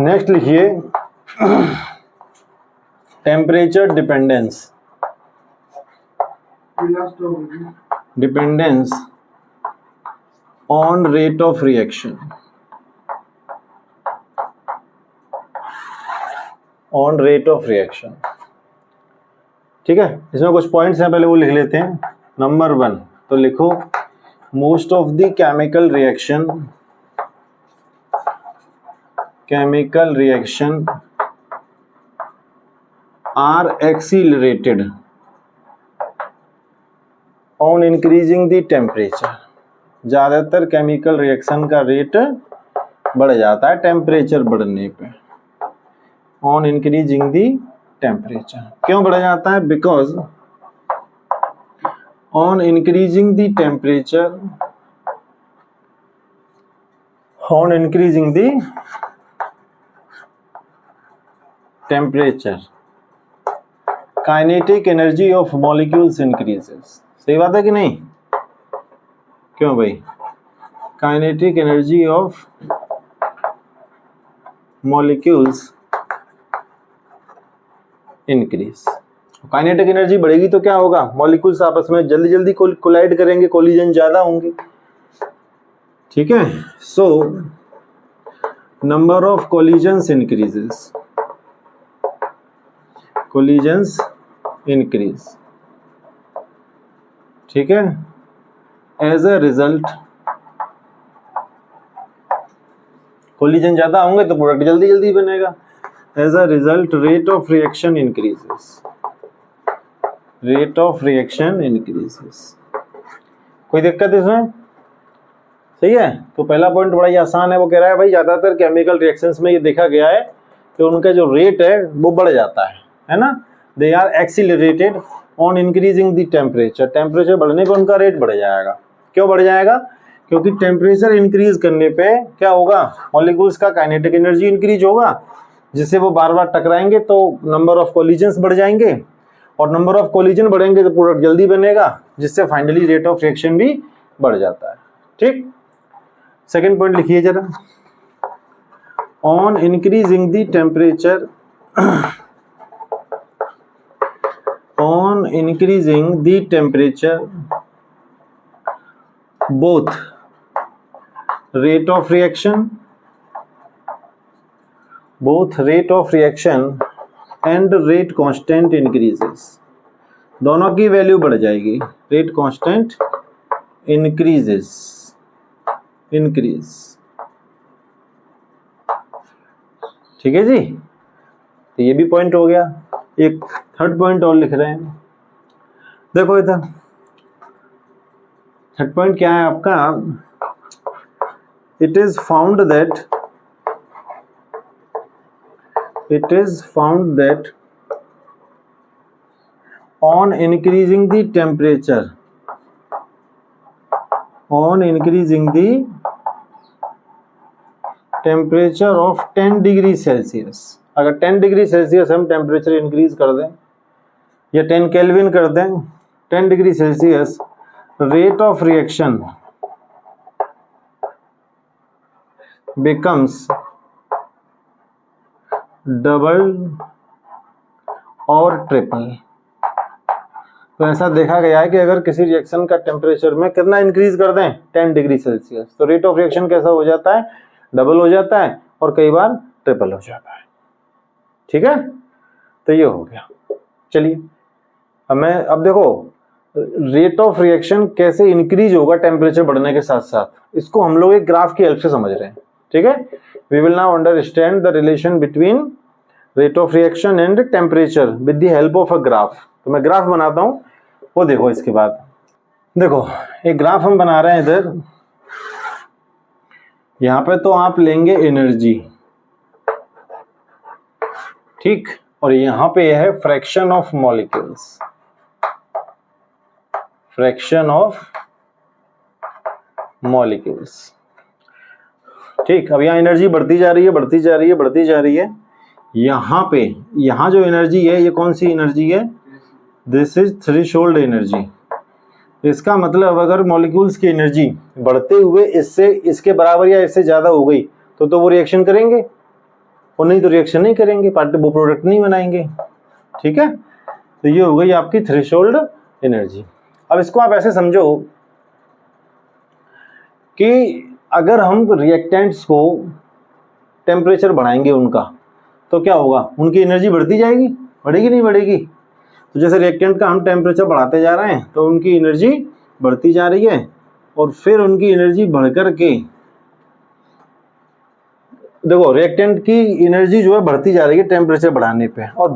Next लिखिए temperature dependence. Dependence on rate of reaction. On rate of reaction, ठीक है। इसमें कुछ पॉइंट्स हैं, पहले वो लिख लेते हैं। नंबर 1 तो लिखो most of the chemical reaction are accelerated on increasing the temperature. ज़्यादातर केमिकल रिएक्शन का रेट बढ़ जाता है टेम्परेचर बढ़ने पे। ऑन इंक्रीजिंग द टेम्परेचर क्यों बढ़ जाता है? Because on increasing the temperature, on increasing the temperature kinetic energy of molecules increases. सही बात है कि नहीं? क्यों भाई? Kinetic energy of molecules increase. Kinetic energy बढ़ेगी तो क्या होगा? मॉलिक्यूल्स आपस में जल्दी जल्दी कोलाइड करेंगे, कोलिजन ज्यादा होंगे, ठीक है। So number of collisions increases, collisions increase, ठीक है। एज अ रिजल्ट कोलिजन ज्यादा होंगे तो प्रोडक्ट जल्दी जल्दी बनेगा। As a result rate of reaction increases, rate of reaction increases. कोई दिक्कत इसमें? सही है। तो पहला पॉइंट बड़ा ही आसान है, वो कह रहा है भाई ज़्यादातर केमिकल रिएक्शंस में ये देखा गया है कि उनका जो रेट है वो बढ़ जाता है ना। They are accelerated on increasing the temperature. Temperature बढ़ने पर उनका रेट बढ़ जाएगा। क्यों बढ़ जाएगा? क्योंकि टेम्परेचर इंक्रीज करने पे क्या होगा? मॉलिक्यूल्स का काइनेटिक एनर्जी इंक्रीज होगा, जिससे वो बार बार टकराएंगे तो नंबर ऑफ कोलिजन्स बढ़ जाएंगे, और नंबर ऑफ कोलिजन बढ़ेंगे तो प्रोडक्ट जल्दी बनेगा, जिससे फाइनली रेट ऑफ रिएक्शन भी बढ़ जाता है, ठीक। सेकेंड पॉइंट लिखिए जरा। On increasing the temperature, on increasing the temperature both rate of reaction and rate constant increases। दोनों की वैल्यू बढ़ जाएगी। रेट कांस्टेंट इंक्रीज, ठीक है जी। तो ये भी पॉइंट हो गया। एक थर्ड पॉइंट और लिख रहे हैं, देखो इधर थर्ड पॉइंट क्या है आपका? It is found that on increasing the temperature, of 10 degree Celsius, अगर 10 डिग्री सेल्सियस हम टेम्परेचर इंक्रीज कर दें या 10 केल्विन कर दें, 10 degree Celsius, rate of reaction becomes double और ट्रिपल। तो ऐसा देखा गया है कि अगर किसी रिएक्शन का टेम्परेचर में कितना इंक्रीज कर दें, 10 डिग्री सेल्सियस, तो रेट ऑफ रिएक्शन कैसा हो जाता है? डबल हो जाता है और कई बार ट्रिपल हो जाता है, ठीक है। तो ये हो गया। चलिए अब देखो रेट ऑफ रिएक्शन कैसे इंक्रीज होगा टेम्परेचर बढ़ने के साथ साथ, इसको हम लोग एक ग्राफ की हेल्प से समझ रहे हैं, ठीक है। We will now understand the relation between rate of reaction and temperature with the help of a graph. तो मैं ग्राफ बनाता हूं, वो देखो। इसके बाद देखो एक ग्राफ हम बना रहे हैं इधर। यहां पे तो आप लेंगे एनर्जी, ठीक, और यहां पे है fraction of molecules, fraction of molecules, ठीक। अब यहाँ एनर्जी बढ़ती जा रही है, बढ़ती जा रही है, बढ़ती जा रही है। यहाँ पे यहाँ जो एनर्जी है, ये कौन सी एनर्जी है? This is threshold energy. इसका मतलब अगर मॉलिक्यूल्स की एनर्जी बढ़ते हुए इससे इसके बराबर या इससे ज़्यादा हो गई तो वो रिएक्शन करेंगे, और नहीं तो रिएक्शन नहीं करेंगे, वो प्रोडक्ट नहीं बनाएंगे। ठीक है, तो ये हो गई आपकी थ्रेशोल्ड एनर्जी। अब इसको आप ऐसे समझो कि अगर हम रिएक्टेंट्स को टेम्परेचर बढ़ाएंगे उनका, तो क्या होगा, उनकी एनर्जी बढ़ती जाएगी, बढ़ेगी नहीं बढ़ेगी? तो जैसे रिएक्टेंट का हम टेम्परेचर बढ़ाते जा रहे हैं तो उनकी एनर्जी बढ़ती जा रही है, और फिर उनकी एनर्जी बढ़कर के, देखो रिएक्टेंट की एनर्जी जो है बढ़ती जा रही है टेम्परेचर बढ़ाने पे, और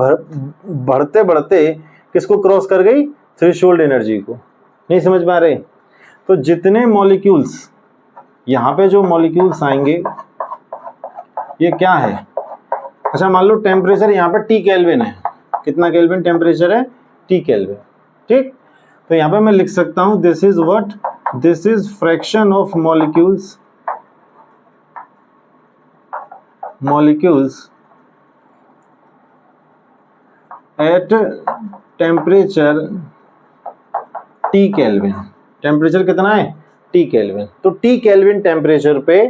बढ़ते बढ़ते किसको क्रॉस कर गई, थ्रेशोल्ड एनर्जी को। नहीं समझ पा रहे? तो जितने मॉलिक्यूल्स यहाँ पे जो मॉलिक्यूल्स आएंगे ये क्या है, अच्छा मान लो टेम्परेचर यहाँ पे T केल्विन है, कितना केल्विन टेम्परेचर है, T केल्विन। ठीक, तो यहाँ पे मैं लिख सकता हूँ this is what, this is fraction of molecules at temperature T kelvin. Temperature कितना है, T केल्विन। तो T केल्विन टेम्परेचर पे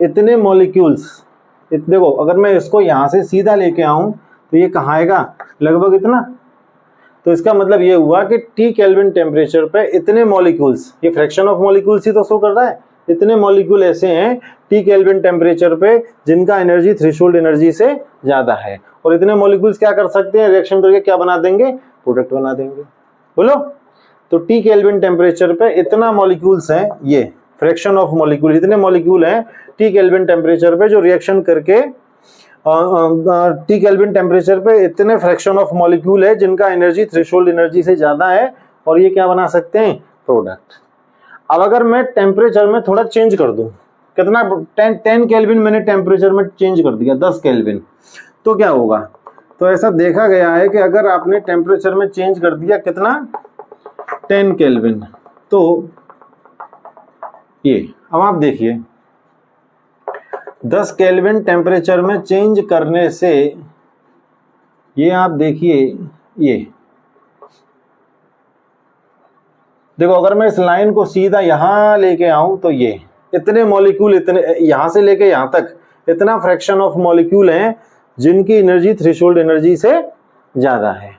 इतने मॉलिक्यूल्स, देखो अगर मैं इसको यहाँ से सीधा लेके आऊं तो ये कहाँ आएगा, लगभग इतना। तो इसका मतलब ये हुआ कि T केल्विन टेम्परेचर पे इतने मॉलिक्यूल्स, ये फ्रैक्शन ऑफ मॉलिक्यूल्स ही तो शो कर रहा है, इतने मॉलिक्यूल ऐसे हैं T केल्विन टेम्परेचर पे जिनका एनर्जी थ्रेशोल्ड एनर्जी से ज्यादा है, और इतने मॉलिक्यूल्स क्या कर सकते हैं, रिएक्शन करके क्या बना देंगे, प्रोडक्ट बना देंगे। बोलो, तो T केल्विन टेम्परेचर पे इतना मॉलिक्यूल्स हैं, ये फ्रैक्शन ऑफ मॉलिक्यूल, इतने मॉलिक्यूल हैं T केल्विन टेम्परेचर पे जो रिएक्शन करके T केल्विन टेम्परेचर पे इतने फ्रैक्शन ऑफ मॉलिक्यूल है जिनका एनर्जी थ्रेशोल्ड एनर्जी से ज्यादा है, और ये क्या बना सकते हैं, प्रोडक्ट। अब अगर मैं टेम्परेचर में थोड़ा चेंज कर दूं, कितना 10 केल्विन मैंने टेम्परेचर में चेंज कर दिया, 10 केल्विन, तो क्या होगा, तो ऐसा देखा गया है कि अगर आपने टेम्परेचर में चेंज कर दिया कितना, 10 केल्विन, तो ये अब आप देखिए 10 केल्विन टेम्परेचर में चेंज करने से, ये आप देखिए, ये देखो अगर मैं इस लाइन को सीधा यहां लेके आऊं तो ये इतने मॉलिक्यूल, इतने यहां से लेके यहां तक इतना फ्रैक्शन ऑफ मॉलिक्यूल हैं जिनकी एनर्जी थ्रेशोल्ड एनर्जी से ज्यादा है।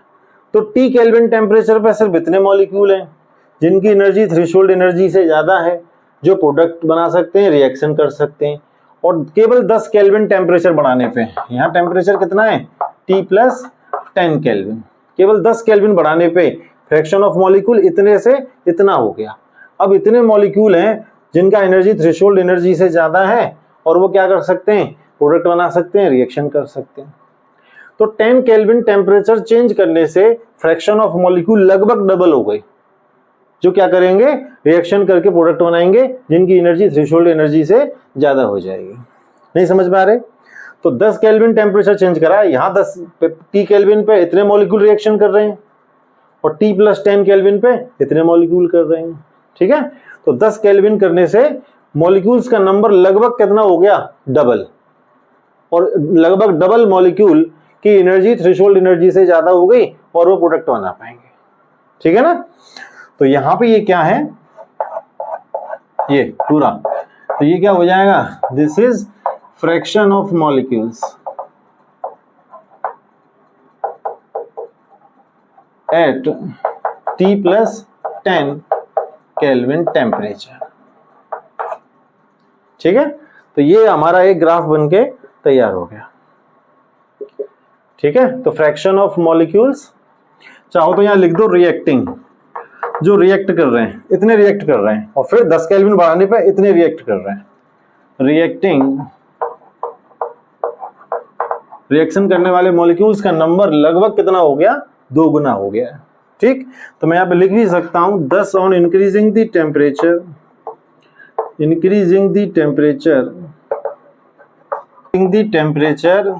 तो T केल्विन टेम्परेचर पर सिर्फ इतने मॉलिक्यूल हैं जिनकी एनर्जी थ्रेशोल्ड एनर्जी से ज्यादा है, जो प्रोडक्ट बना सकते हैं, रिएक्शन कर सकते हैं। और केवल 10 केल्विन टेम्परेचर बढ़ाने पे, यहाँ टेम्परेचर कितना है, T प्लस 10 केल्विन, केवल 10 केल्विन बढ़ाने पे फ्रैक्शन ऑफ मॉलिक्यूल इतने से इतना हो गया। अब इतने मॉलिक्यूल हैं जिनका एनर्जी थ्रेशोल्ड एनर्जी से ज्यादा है, और वो क्या कर सकते हैं, प्रोडक्ट बना सकते हैं, रिएक्शन कर सकते हैं। तो 10 केल्विन टेम्परेचर चेंज करने से फ्रैक्शन ऑफ मॉलिक्यूल लगभग डबल हो गई, जो क्या करेंगे, रिएक्शन करके प्रोडक्ट बनाएंगे जिनकी एनर्जी थ्रेशोल्ड एनर्जी से ज्यादा हो जाएगी। नहीं समझ पा रहे? तो 10 केल्विन टेम्परेचर चेंज करा, यहाँ 10 T केल्विन पे इतने मॉलिक्यूल रिएक्शन कर रहे हैं, और T प्लस 10 केल्विन पे इतने मॉलिक्यूल कर रहे हैं। ठीक है, तो 10 केल्विन करने से मॉलिक्यूल्स का नंबर लगभग कितना हो गया, डबल, और लगभग डबल मॉलिक्यूल की एनर्जी थ्रेशोल्ड एनर्जी से ज्यादा हो गई, और वो प्रोडक्ट बना पाएंगे। ठीक है ना? तो यहां पे ये क्या है, ये पूरा, तो ये क्या हो जाएगा, this is fraction of molecules at T plus 10 kelvin temperature. ठीक है, तो ये हमारा एक ग्राफ बनके तैयार हो गया। ठीक है, तो फ्रैक्शन ऑफ मॉलिक्यूल्स, चाहो तो यहां लिख दो रिएक्टिंग, जो रिएक्ट कर रहे हैं, इतने रिएक्ट कर रहे हैं, और फिर 10 केल्विन बढ़ाने पे इतने रिएक्ट कर रहे हैं। रिएक्टिंग, रिएक्शन करने वाले मॉलिक्यूल्स का नंबर लगभग कितना हो गया, 2 गुना हो गया है। ठीक, तो मैं यहां पे लिख भी सकता हूं 10 on increasing the temperature, increasing the temperature, the temperature,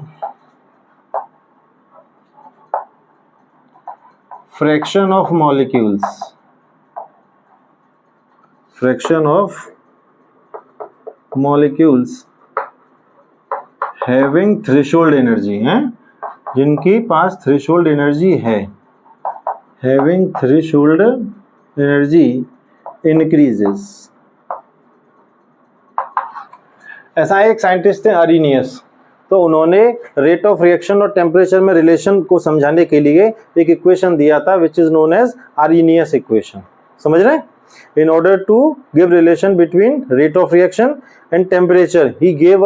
fraction of molecules, fraction of molecules having threshold energy है, जिनकी पास थ्रेशोल्ड एनर्जी है, हैविंग थ्रेशोल्ड एनर्जी इंक्रीजेस। ऐसा एक साइंटिस्ट थे अरीनियस, तो उन्होंने रेट ऑफ रिएक्शन और टेम्परेचर में रिलेशन को समझाने के लिए एक इक्वेशन दिया था which is known as Arrhenius equation. समझ रहे हैं? In order to give relation between rate of reaction and temperature, he gave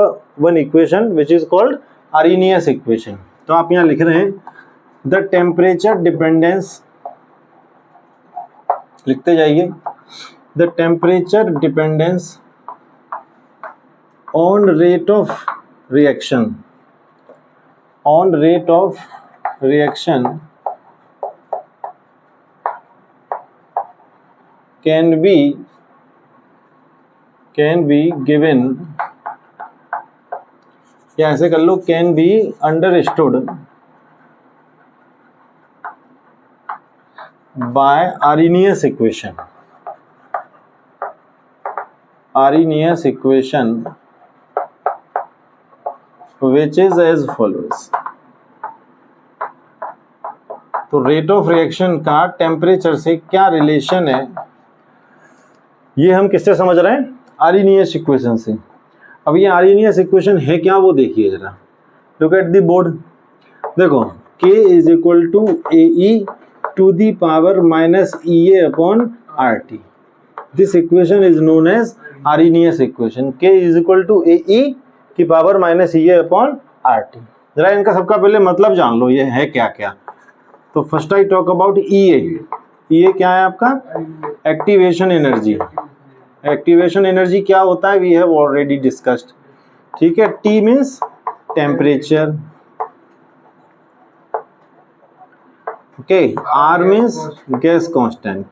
one equation which is called Arrhenius equation. तो आप यहाँ लिख रहे हैं the temperature dependence, लिखते जाइए, the temperature dependence on rate of reaction, on rate of reaction can be given, या ऐसे कर लो, can be understood by Arrhenius equation. Arrhenius equation which is as follows. तो रेट ऑफ रिएक्शन का temperature से क्या relation है, ये हम किससे समझ रहे हैं? आर्रीनियस इक्वेशन से। अब ये आर्रीनियस इक्वेशन है क्या, वो देखिए जरा, लुक एट द बोर्ड। देखो K is equal to AE to the power minus EA upon RT। This equation is known as Arrhenius equation. K is equal to AE की power minus EA upon RT। जरा इनका सबका पहले मतलब जान लो, ये है क्या क्या। तो first I talk about EA। EA क्या है आपका? Activation energy. एक्टिवेशन एनर्जी क्या होता है, वी हैव ऑलरेडी डिस्कस्ड। ठीक है, T means temperature, okay, R means gas constant,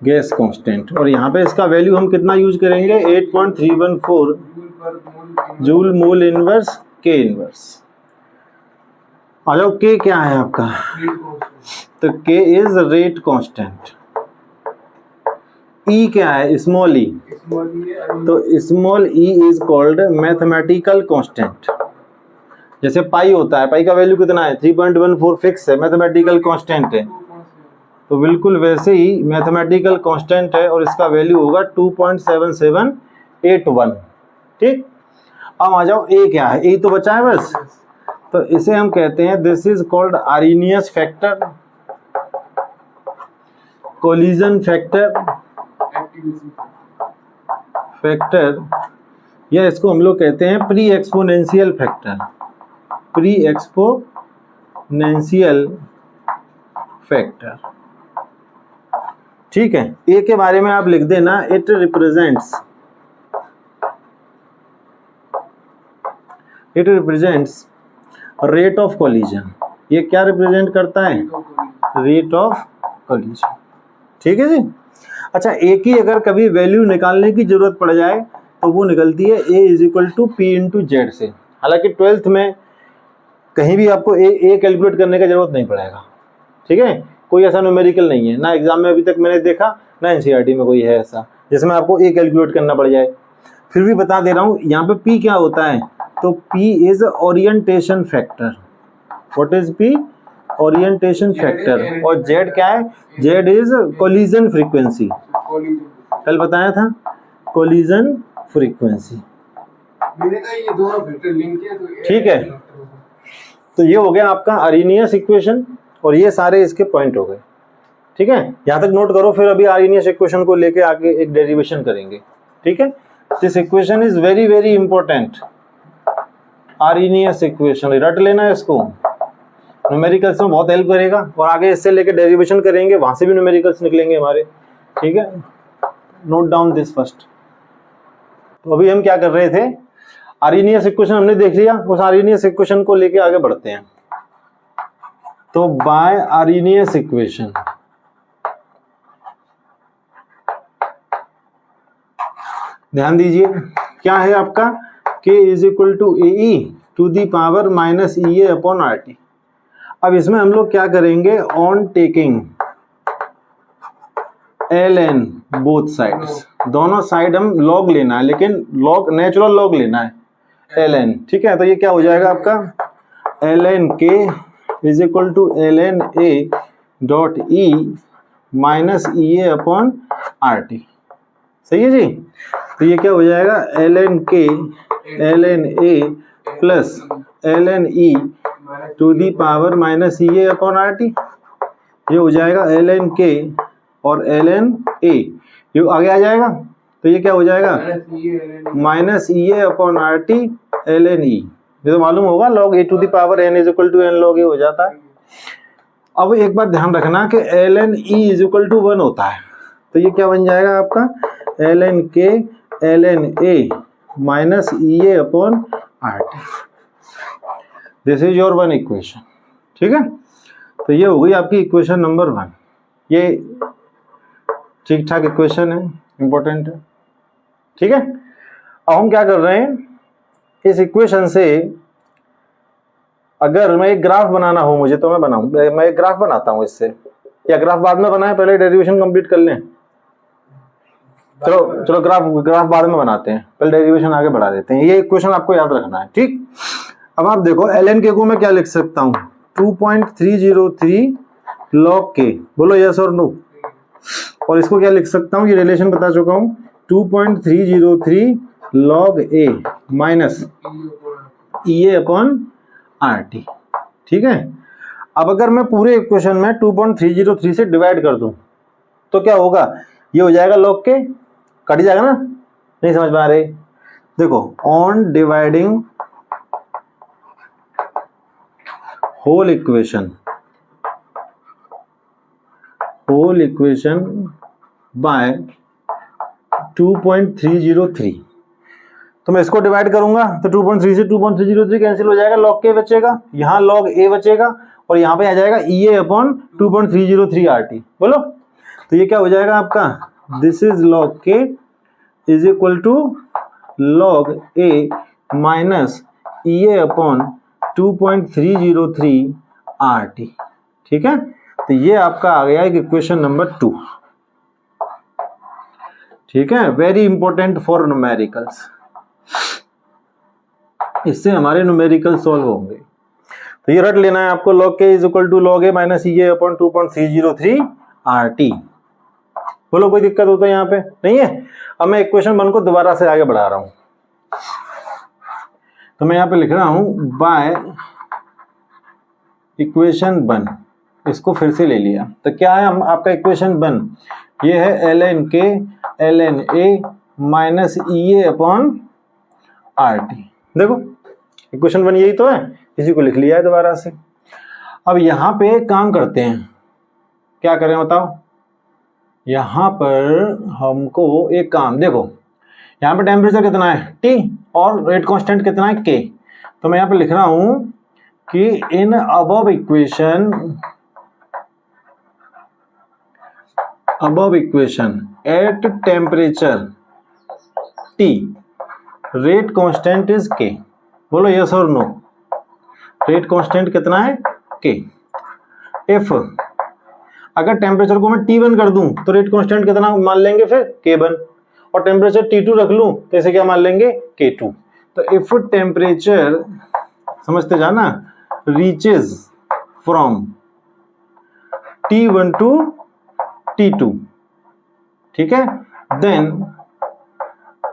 gas constant. और यहाँ पे इसका वैल्यू हम कितना यूज करेंगे? 8.314 joule mole inverse K inverse. आ जाओ, K क्या है आपका? तो K is rate constant. E क्या है? Small e। तो small e is called mathematical constant. जैसे पाई होता है, पाई का वैल्यू कितना है? 3.14 फिक्स है, मैथमेटिकल कांस्टेंट है। तो बिल्कुल वैसे ही मैथमेटिकल कांस्टेंट है और इसका वैल्यू होगा 2.7781। ठीक, अब आ जाओ A क्या है? A तो बचा है बस, तो इसे हम कहते हैं this is called Arrhenius factor, collision factor, या इसको हम लोग कहते हैं pre exponential factor, pre exponential factor. ठीक है, ए के बारे में आप लिख देना, it represents rate of collision. ये क्या रिप्रेजेंट करता है? Rate of collision. ठीक है जी। अच्छा, ए की अगर कभी वैल्यू निकालने की जरूरत पड़ जाए तो वो निकलती है A is equal to P into Z से। हालांकि 12th में कहीं भी आपको ए कैलकुलेट करने का जरूरत नहीं पड़ेगा। ठीक है, कोई ऐसा न्यूमेरिकल नहीं है ना, एग्जाम में अभी तक मैंने देखा ना एनसीईआरटी में कोई है ऐसा जिसमें आपको ए कैलकुलेट करना पड़ जाए। फिर भी बता दे रहा हूँ, यहाँ पे P क्या होता है? तो P is orientation factor. What is P? Orientation factor. और Z क्या है? Z is collision frequency. कल बताया था कोलिजन फ्रीक्वेंसी। ये दोनों फैक्टर लिंक है। ठीक है, तो ये हो गया आपका आर्रीनियस इक्वेशन और ये सारे इसके पॉइंट हो गए। ठीक है, यहाँ तक नोट करो, फिर अभी आर्रीनियस इक्वेशन को लेके आगे एक डेरिवेशन करेंगे। ठीक है, this equation is very very important. Arrhenius equation रट लेना है, इसको न्यूमेरिकल्स में बहुत हेल्प करेगा और आगे इससे लेके डेरिवेशन करेंगे, वहां से भी न्यूमेरिकल्स निकलेंगे हमारे। ठीक है, नोट डाउन दिस फर्स्ट। तो अभी हम क्या कर रहे थे? आर्रीनियस इक्वेशन हमने देख लिया, उस आर्रीनियस इक्वेशन को लेके आगे बढ़ते हैं। तो बाय आर्रीनियस इक्वेशन ध्यान दीजिए, क्या है आपका? K is equal to AE to the power minus EA upon RT। अब इसमें हम लोग क्या करेंगे? On taking ln both sides, दोनों साइड हम लॉग लेना है, लेकिन लॉग नेचुरल लॉग लेना है ln। ठीक है, तो ये क्या हो जाएगा आपका? ln K is equal to ln A dot E minus EA upon RT। सही है जी। तो ये क्या हो जाएगा? ln K ln a plus ln e to the power minus E A upon R T. ये हो जाएगा ln k और ln a, ये आगे आ जाएगा तो ये क्या हो जाएगा minus E A upon R T ln e। ये तो मालूम होगा log a to the power n is equal to n log a हो जाता है। अब एक बात ध्यान रखना कि ln e is equal to 1 होता है, तो ये क्या बन जाएगा आपका ln k ln a minus E A upon R T. This is your one equation. ठीक है, तो ये हो गई आपकी इक्वेशन नंबर 1। ये ठीक ठाक इक्वेशन है, इंपॉर्टेंट है। ठीक है, अब हम क्या कर रहे हैं, इस इक्वेशन से अगर मैं एक ग्राफ बनाना हो मुझे तो मैं एक ग्राफ बनाता हूं इससे, या ग्राफ बाद में बनाए, पहले डेरिवेशन कंप्लीट कर लें। चलो ग्राफ बाद में बनाते हैं, पहले डेरिवेशन आगे बढ़ा देते हैं। ये इक्वेशन आपको याद रखना है। ठीक, अब आप देखो ln k को मैं क्या लिख सकता हूं 2.303 log k, बोलो यस और नो। और इसको क्या लिख सकता हूं, ये रिलेशन बता चुका हूं 2.303 log a minus E A upon R T. ठीक है, अब अगर मैं पूरे इक्वेशन में 2.303 से डिवाइड कर दूं तो क्या होगा, ये हो जाएगा log k, कट जाएगा ना, नहीं समझ में आ रही। देखो on dividing whole equation by 2.303, तो मैं इसको डिवाइड करूंगा तो 2.3 से 2.303 कैंसिल हो जाएगा, log k बचेगा, यहाँ log a बचेगा और यहाँ पे आ जाएगा E A upon 2.303 R T. बोलो, तो ये क्या हो जाएगा आपका, this is log k is equal to log a minus E A upon 2.303 R T. ठीक है, तो ये आपका आ गया एक इक्वेशन नंबर 2। ठीक है, वेरी इंपॉर्टेंट फॉर न्यूमेरिकल्स, इससे हमारे न्यूमेरिकल सॉल्व होंगे। तो ये रट लेना है आपको, log k is equal to log a minus E A upon 2.303 R T. बोलो कोई दिक्कत हो तो यहाँ पे नहीं है। अब मैं इक्वेशन 1 को दोबारा से आगे बढ़ा रहा हूं, तो मैं यहाँ पे लिख रहा हूं बाय इक्वेशन 1, इसको फिर से ले लिया तो क्या है हम आपका इक्वेशन 1, ये है ln k ln a minus E A upon R T. देखो इक्वेशन 1 यही तो है, इसी को लिख लिया है दोबारा से। अब यहाँ पे काम करते हैं, क्या करें बताओ। यहाँ पर हमको एक काम, देखो यहाँ पे टेम्परेचर कितना है T और रेट कांस्टेंट कितना है K, तो मैं यहाँ पे लिख रहा हूं कि in above equation at temperature T rate constant is K। बोलो यस और नो, रेट कांस्टेंट कितना है K। इफ अगर टेम्परेचर को मैं T1 कर दूं तो रेट कांस्टेंट कितना मान लेंगे फिर K1, और टेम्परेचर T2 रख लूं तो इसे क्या मान लेंगे K2। तो इफ टेम्परेचर, समझते जाना, reaches from T1 to T2, ठीक है, देन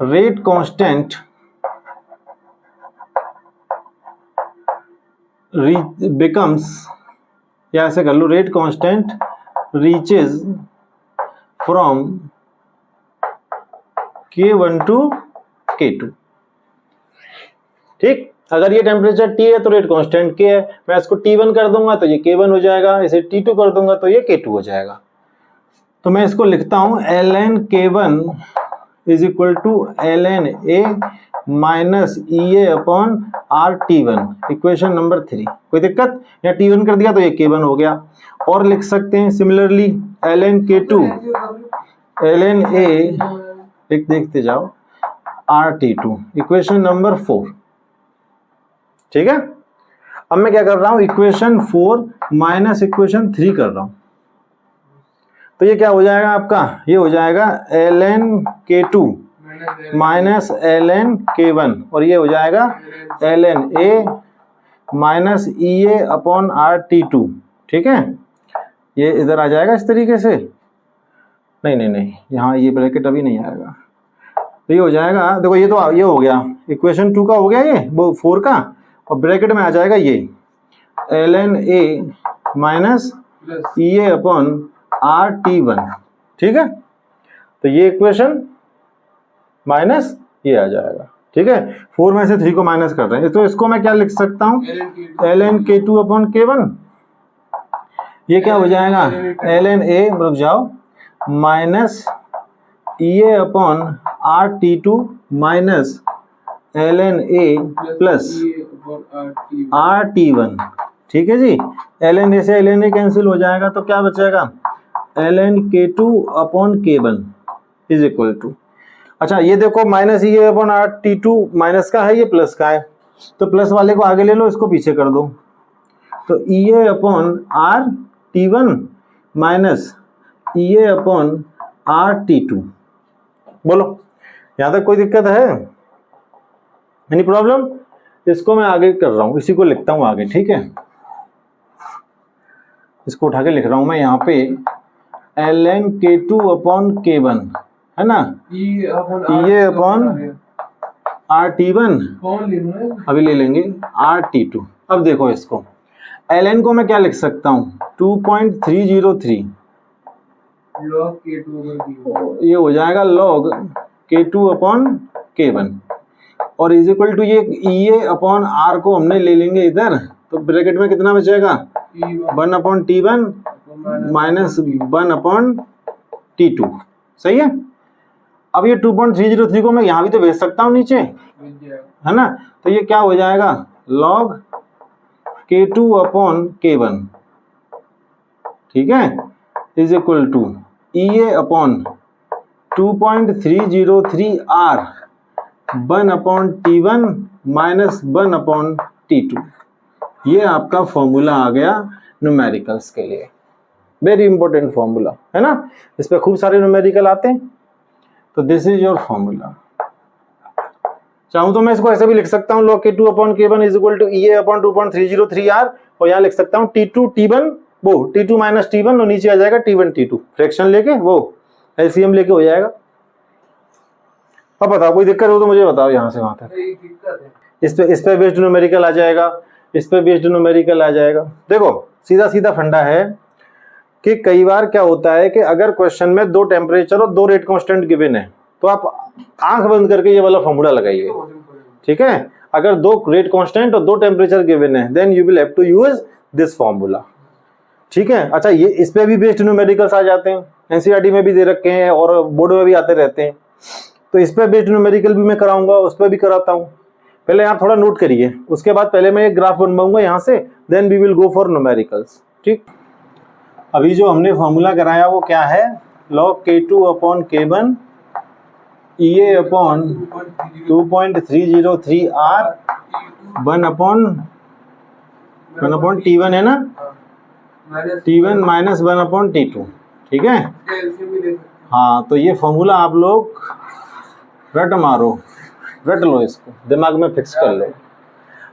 रेट कांस्टेंट बिकम्स, या ऐसे कर लो, rate constant reaches from K1 to K2। ठीक, अगर ये टेम्परेचर T है तो रेट कांस्टेंट K है, मैं इसको T1 कर दूंगा तो ये K1 हो जाएगा, इसे T2 कर दूंगा तो ये K2 हो जाएगा। तो मैं इसको लिखता हूं ln K1 is equal to ln A minus E A upon R T1, equation number 3। कोई दिक्कत, या T1 कर दिया तो ये K1 हो गया। और लिख सकते हैं similarly ln K2 ln A, देखते जाओ, आर T2, इक्वेशन नंबर 4। ठीक है, अब मैं क्या कर रहा हूं, इक्वेशन 4 माइनस इक्वेशन 3 कर रहा हूं, तो ये क्या हो जाएगा आपका, ये हो जाएगा ln K2 minus ln K1, और ये हो जाएगा ln A minus E A upon R T2। ठीक है, ये इधर आ जाएगा इस तरीके से, नहीं, यहाँ ये ब्रैकेट अभी नहीं आएगा, तो ये हो जाएगा, देखो ये तो ये हो गया इक्वेशन 2 का हो गया, ये वो 4 का, और ब्रैकेट में आ जाएगा ये ln a minus plus E A upon R T one. ठीक है, तो ये इक्वेशन माइनस ये आ जाएगा। ठीक है, 4 में से 3 को माइनस कर रहे हैं, तो इसको मैं क्या लिख सकता हूँ, ln k2 अपॉन k1। ये क्या हो जाएगा, ln a, रुक जाओ, minus E A upon R T two minus ln a plus R T one. ठीक है जी, ln a से ln a कैंसिल हो जाएगा, तो क्या बचेगा, ln k2 upon k1 is equal to, अच्छा ये देखो minus E A upon R T two minus का है, ये प्लस का है, तो प्लस वाले को आगे ले लो, इसको पीछे कर दो, तो E A upon R T one minus E A upon R T two. बोलो यहाँ तक कोई दिक्कत है, एनी प्रॉब्लम? इसको मैं आगे कर रहा हूँ, इसी को लिखता हूँ आगे। ठीक है, इसको उठा के लिख रहा हूँ मैं यहाँ पे ln k2 अपॉन k1 है ना, ई A upon R T one, अभी ले लेंगे आर टी टू। अब देखो इसको ln को मैं क्या लिख सकता हूँ, 2.303, log k2 ये हो जाएगा log k2 अपॉन k1, और इज इक्वल टू ये ई ए अपॉन आर को हमने ले लेंगे इधर, तो ब्रैकेट में कितना बचेगा, 1 upon T one minus 1 upon T two. सही है, अब ये 2.303 को मैं यहाँ भी तो भेज सकता हूँ नीचे, है ना, तो ये क्या हो जाएगा, log k2 अपॉन k1, ठीक है, is equal to E A upon 2.303 r 1 upon T one minus 1 upon T two. ये आपका फॉर्मूला आ गया न्यूमेरिकल्स के लिए, वेरी इंपॉर्टेंट फॉर्मूला है ना, इस पे खूब सारे न्यूमेरिकल आते हैं, तो दिस इज योर फॉर्मूला। चाहूँ तो मैं इसको ऐसे भी लिख सकता हूँ, log k2 upon k1 is equal to E A upon 2.303 r, और यहाँ लिख सकता हूँ t2 t1 वो t2 माइनस t1, और नीचे आ जाएगा t1 t2, फ्रैक्शन लेके वो एलसीएम लेके हो जाएगा। अब बताओ कोई दिक्कत हो तो मुझे बताओ, यहाँ से वहां तक इस पे बेस्ड न्यूमेरिकल आ जाएगा, इस पे बेस्ड न्यूमेरिकल आ जाएगा। देखो सीधा सीधा फंडा है कि कई बार क्या होता है कि अगर क्वेश्चन में 2 टेम्परेचर और 2 रेट कांस्टेंट गिवन है, तो आप आंख बंद करके ये वाला फॉर्मूला लगाइए। ठीक है, अगर 2 रेट कांस्टेंट और 2 टेम्परेचर गिवन है, then you will have to use this formula. ठीक है, अच्छा ये इस पे भी बेस्ड न्यूमेरिकल्स आ जाते हैं, एनसीईआरटी में भी दे रखे हैं और बोर्ड में भी आते रहते हैं, तो इस पे बेस्ड न्यूमेरिकल भी मैं कराऊंगा, उस पर भी कराता हूँ। पहले आप थोड़ा नोट करिए, उसके बाद पहले मैं एक ग्राफ बनवाऊंगा यहाँ से, then we will go for numericals. ठीक, अभी जो हमने फॉर्मूला कराया वो क्या है, log k2 upon k1 E A upon 2.303 r 1 upon t1 है ना, t1 माइनस 1 अपॉन t2। ठीक है, हाँ, तो ये फॉर्मूला आप लोग रट मारो, रट लो, इसको दिमाग में फिक्स कर लो।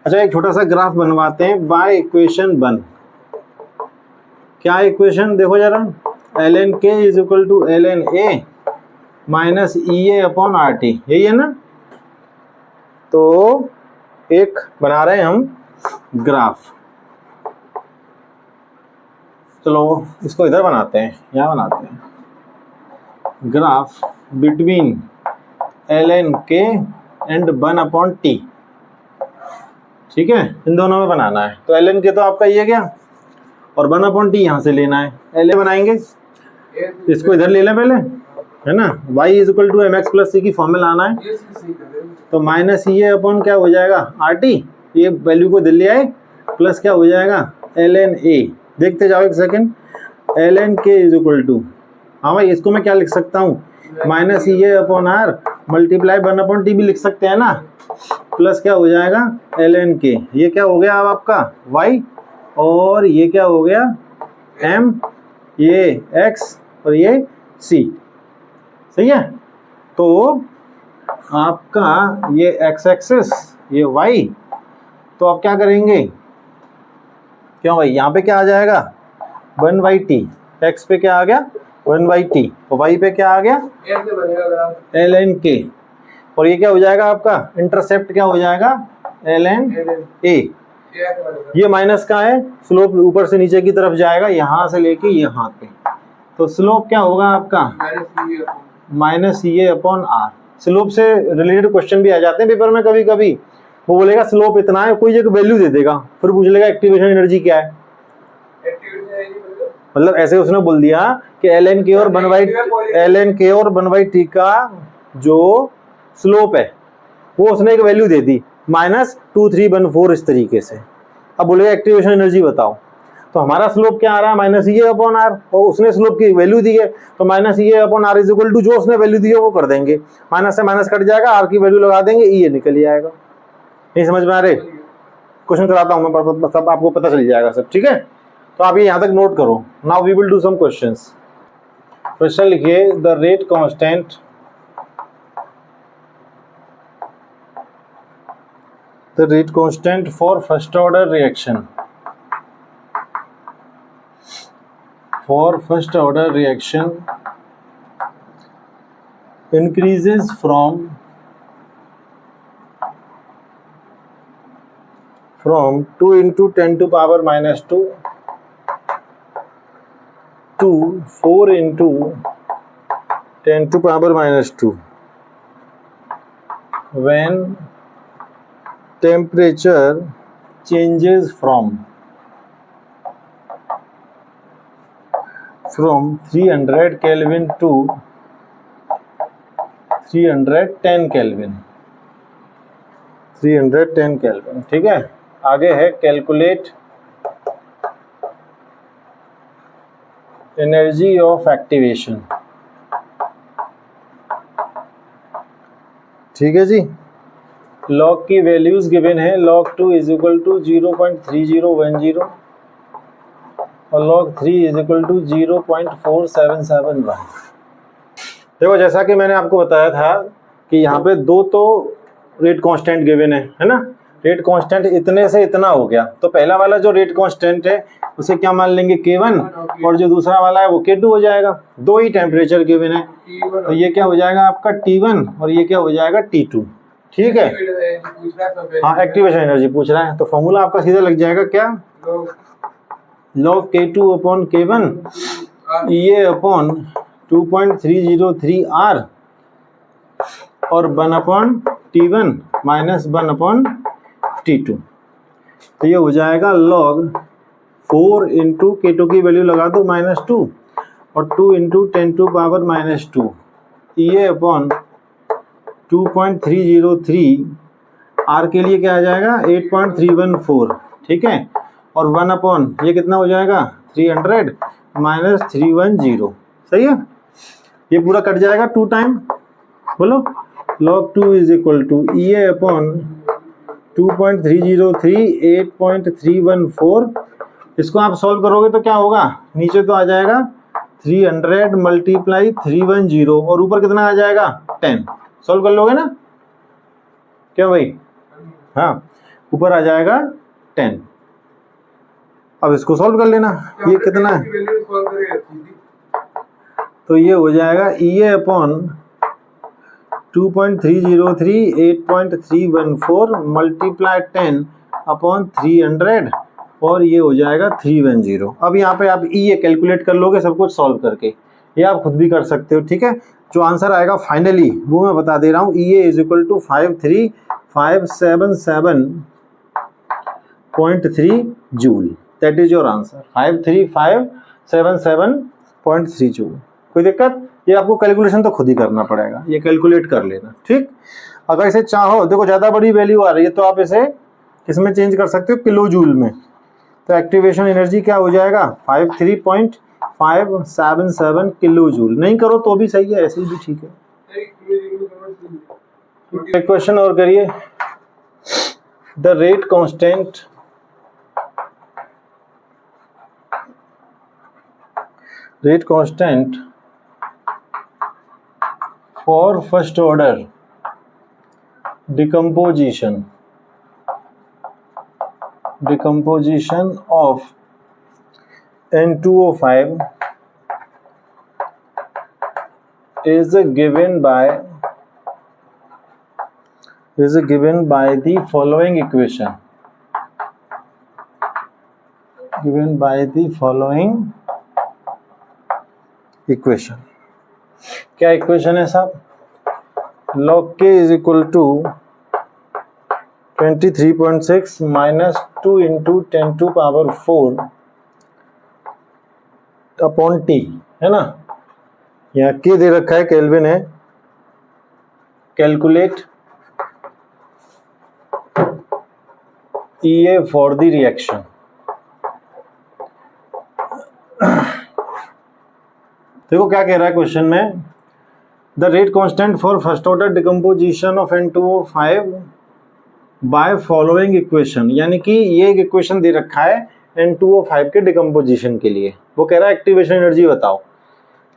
अच्छा एक छोटा सा ग्राफ बनवाते हैं बाय इक्वेशन 1। क्या इक्वेशन देखो जरा, ln k is equal to ln a minus E A upon R T, यही है ना। तो एक बना रहे हैं हम ग्राफ, चलो इसको इधर बनाते हैं, यहाँ बनाते हैं graph between ln k and 1 upon T. ठीक है, इन दोनों में बनाना है, तो ln k तो आपका ये गया, और 1 अपॉन टी यहाँ से लेना है, LA बनाएंगे, इसको इधर ले लें पहले, है ना, y is equal to M X plus C की फॉर्मूला आना है, तो माइनस ई ए अपॉन क्या हो जाएगा आर टी, ये वैल्यू को दिल ले आए, प्लस क्या हो जाएगा ln a, देखते जाओ एक second, ln k is equal to, हाँ भाई इसको मैं क्या लिख सकता हूँ, minus E A upon R multiply 1 upon T भी लिख सकते हैं ना, प्लस क्या हो जाएगा ln k, ये क्या हो गया अब आपका y, और ये क्या हो गया m, ये x और ये c। सही है, तो आपका ये x एक्सिस, ये y, तो आप क्या करेंगे, क्यों भाई यहाँ पे क्या आ जाएगा 1/t, x पे क्या आ गया 1/t, और y पे क्या आ गया ln k। और ये क्या हो जाएगा आपका इंटरसेप्ट, क्या हो जाएगा ln a। ये माइनस का है, स्लोप ऊपर से नीचे की तरफ जाएगा, यहाँ से लेके यहाँ पे, तो स्लोप क्या होगा आपका माइनस ये अपॉन आर। स्लोप से रिलेटेड क्वेश्चन भी आ जाते हैं पेपर में कभी कभी, वो बोलेगा स्लोप इतना है, कोई जगह वैल्यू दे देगा, फिर पूछ लेगा एक्टिवेशन एनर्जी क्या है, मतलब ऐसे उसने बोल दिया कि ln k और 1/t का जो स्लोप है वो उसने एक वैल्यू दे दी -2314 इस तरीके से। अब बोलेगा एक्टिवेशन एनर्जी बताओ, तो हमारा स्लोप क्या आ रहा है माइनस ये अपॉन आर, और उसने स्लोप की वैल्यू दी है, तो माइनस ये upon R is equal to जो उसने वैल्यू दी है वो कर देंगे, माइनस से माइनस कट जाएगा, आर की वैल्यू लगा देंगे, ये निकल जाएगा। नहीं समझ में आ रहे? क्वेश्चन कराता हूं मैं, सब आपको पता चल जाएगा सब, ठीक है। तो आप ये यहाँ तक नोट करो। Now we will do some questions. Question लिखिए the rate constant for first order reaction increases from 2 into 10 to power minus 2 to 4 into 10 to power minus 2 when temperature changes from 300 Kelvin to 310 Kelvin। 310 Kelvin, ठीक है। आगे है calculate energy of activation, ठीक है जी। Log की values given है, log 2 is equal to 0.3010 और log 3 is equal to 0.4771। देखो जैसा कि मैंने आपको बताया था कि यहाँ पे दो तो रेट कांस्टेंट गिवन है ना, रेट कांस्टेंट इतने से इतना हो गया, तो पहला वाला जो रेट कांस्टेंट है उसे क्या मान लेंगे K1, और जो दूसरा वाला है वो K2 हो जाएगा। दो ही टेम्परेचर गिवन है, तो ये क्या हो जाएगा आपका T1 और ये क्या हो जाएगा T2, ठीक है। हाँ एक्टिवेशन एनर्जी पूछ रहा है, तो फॉर्मूला आपका सीधा लग जाएगा क्या, log K2 अपॉन K1 ये अपॉन 2.303 R और 1 upon T1 minus 1 upon T2, तो ये हो जाएगा log 4 इंटू K2 की वैल्यू लगा दो -2 और 2 इंटू 10 टू पावर -2 ये अपॉन 2.303 R के लिए क्या आ जाएगा 8.314, ठीक है, और 1 अपॉन ये कितना हो जाएगा 300 माइनस 310, सही है। ये पूरा कट जाएगा 2 टाइम, बोलो log 2 इज इक्वल टू ये अपॉन 2.303 8.314। इसको आप सॉल्व करोगे तो क्या होगा, नीचे तो आ जाएगा 300 मल्टीप्लाई 310 और ऊपर कितना आ जाएगा 10। सॉल्व कर लोगे ना क्या भाई, हाँ ऊपर आ जाएगा 10। अब इसको सॉल्व कर लेना, ये कितना है, तो ये हो जाएगा ये अपॉन 2.303 8.314 मल्टीप्लाई 10 अपॉन 300 और ये हो जाएगा 310। अब यहाँ पे आप ये कैलकुलेट कर लोगे सब कुछ सॉल्व करके, ये आप खुद भी कर सकते हो, ठीक है। जो आंसर आएगा फाइनली वो मैं बता दे रहा हूँ, ये is equal to 53577.3 joule, that is your answer 53577.3 joule. कोई दिक्कत, ये आपको कैलकुलेशन तो खुद ही करना पड़ेगा, ये कैलकुलेट कर लेना, ठीक। अगर इसे चाहो, देखो ज़्यादा बड़ी वैल्यू आ रही है तो आप इसे किसमें चेंज कर सकते हो, किलो जूल में, तो एक्टिवेशन एनर्जी क्या हो जाएगा 53.577 किलो जूल। नहीं करो तो भी सही है, ऐसे भी ठीक है। एक क्वेश्चन और करिए, the rate constant for first order decomposition of N2O5 is given by is given by the following equation. Given by the following equation. क्या इक्वेशन है साहब? log k is equal to 23.6 minus 2 into 10 to power 4 upon t, है ना? यहाँ k दे रखा है, kelvin है. Calculate EA for the reaction. देखो क्या कह रहा है क्वेश्चन में, the rate constant for first order decomposition of N2O5 by following equation. यानी कि ये एक इक्वेशन दे रखा है N2O5 के डिकम्पोजिशन के लिए. वो कह रहा है एक्टिवेशन एनर्जी बताओ.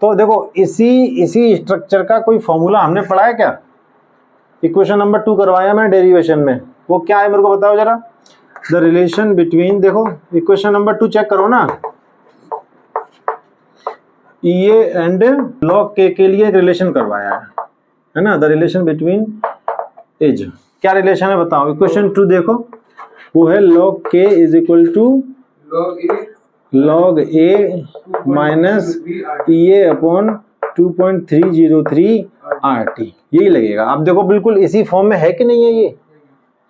तो देखो इसी स्ट्रक्चर का कोई फॉर्मूला हमने पढ़ा है क्या? इक्वेशन नंबर 2 करवाया मैं डेरिवेशन में. वो क्या है मेरे को बताओ जरा. द रिलेशन बिटवीन, देखो इक्वेशन नंबर 2 चेक करो ना. EA एंड log k के लिए एक रिलेशन करवाया है ना. द रिलेशन बिटवीन एज, क्या रिलेशन है बताओ. इक्वेशन 2 देखो, वो है log k is equal to log a minus EA upon 2.303 RT. यही लगेगा. आप देखो बिल्कुल इसी फॉर्म में है कि नहीं है ये.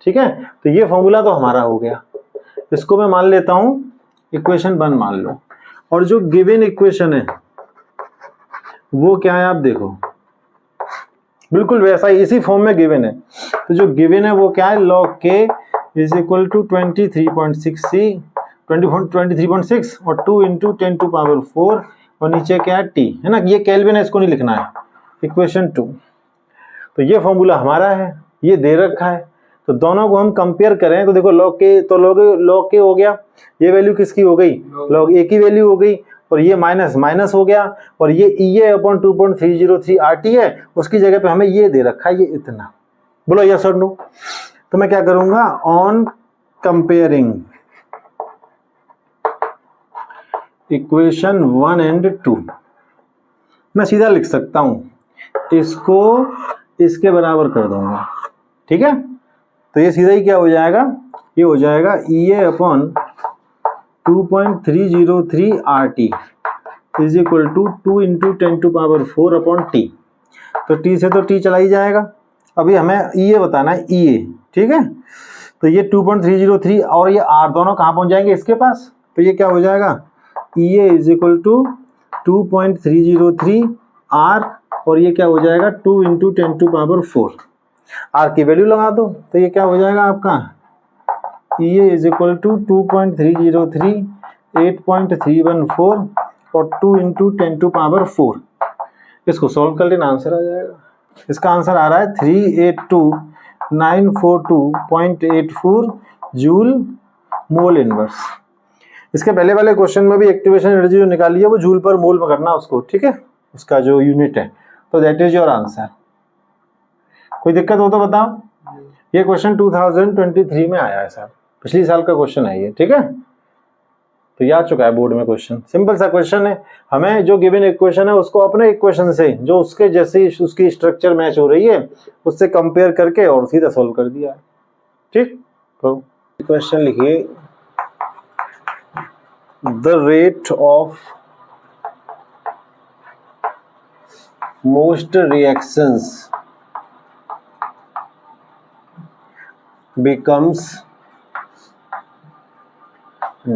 ठीक है, तो ये फॉर्मूला तो हमारा हो गया. इसको मैं मान लेता हूं इक्वेशन 1 मान लो. और जो गिवन इक्वेशन है वो क्या है आप देखो, बिल्कुल वैसा ही इसी फॉर्म में गिवन है. तो जो गिवन है वो क्या है, log k is equal to 23.6 और 2 इंटू 10 टू पावर 4 और नीचे क्या है t, है ना. ये केल्विन है, इसको नहीं लिखना है. इक्वेशन 2. तो ये फॉर्मूला हमारा है, ये दे रखा है. तो दोनों को हम कंपेयर करें तो देखो log k, तो log k हो गया, ये वैल्यू किसकी हो गई, log a की वैल्यू हो गई, और ये माइनस माइनस हो गया, और ये EA अपॉन 2.303 RT है, उसकी जगह पे हमें ये दे रखा है, ये इतना. बोलो यस और नो. तो मैं क्या करूंगा, ऑन कंपेयरिंग इक्वेशन 1 एंड 2 मैं सीधा लिख सकता हूं, इसको इसके बराबर कर दूंगा. ठीक है, तो ये सीधा ही क्या हो जाएगा, ये हो जाएगा EA upon 2.303 RT is equal to 2 into 10 to power 4 upon t. तो t से तो t चला ही जाएगा. अभी हमें EA बताना है, EA. ठीक है, तो ये 2.303 और ये R दोनों कहाँ पहुंच जाएंगे, इसके पास. तो ये क्या हो जाएगा, EA is equal to 2.303 R, और ये क्या हो जाएगा 2 इंटू 10 टू पावर 4. R की वैल्यू लगा दो, तो ये क्या हो जाएगा आपका, EA इज इक्वल टू 2.303 8.314 और 2 इंटू 10 टू पावर 4. इसको सॉल्व कर लेना, आंसर आ जाएगा. इसका आंसर आ रहा है 382,942.84 जूल मोल इनवर्स. इसके पहले वाले क्वेश्चन में भी एक्टिवेशन एनर्जी जो निकाली है वो जूल पर मोल में करना उसको. ठीक है, उसका जो यूनिट है. तो दैट इज योर आंसर. कोई दिक्कत हो तो बताओ. ये क्वेश्चन 2023 में आया है सर, पिछली साल का क्वेश्चन है ये. ठीक है, तो याद चुका है बोर्ड में क्वेश्चन. सिंपल सा क्वेश्चन है, हमें जो गिवन इक्वेशन है उसको अपने इक्वेशन से जो उसके जैसी उसकी स्ट्रक्चर मैच हो रही है उससे कंपेयर करके और सीधा सॉल्व कर दिया है. ठीक, तो क्वेश्चन लिखिए, the rate of most reactions becomes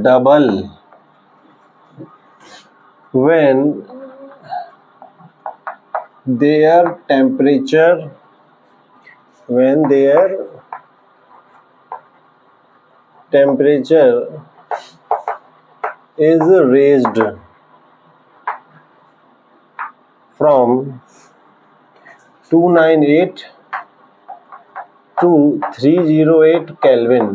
double when their temperature is raised from 298 to 308 Kelvin.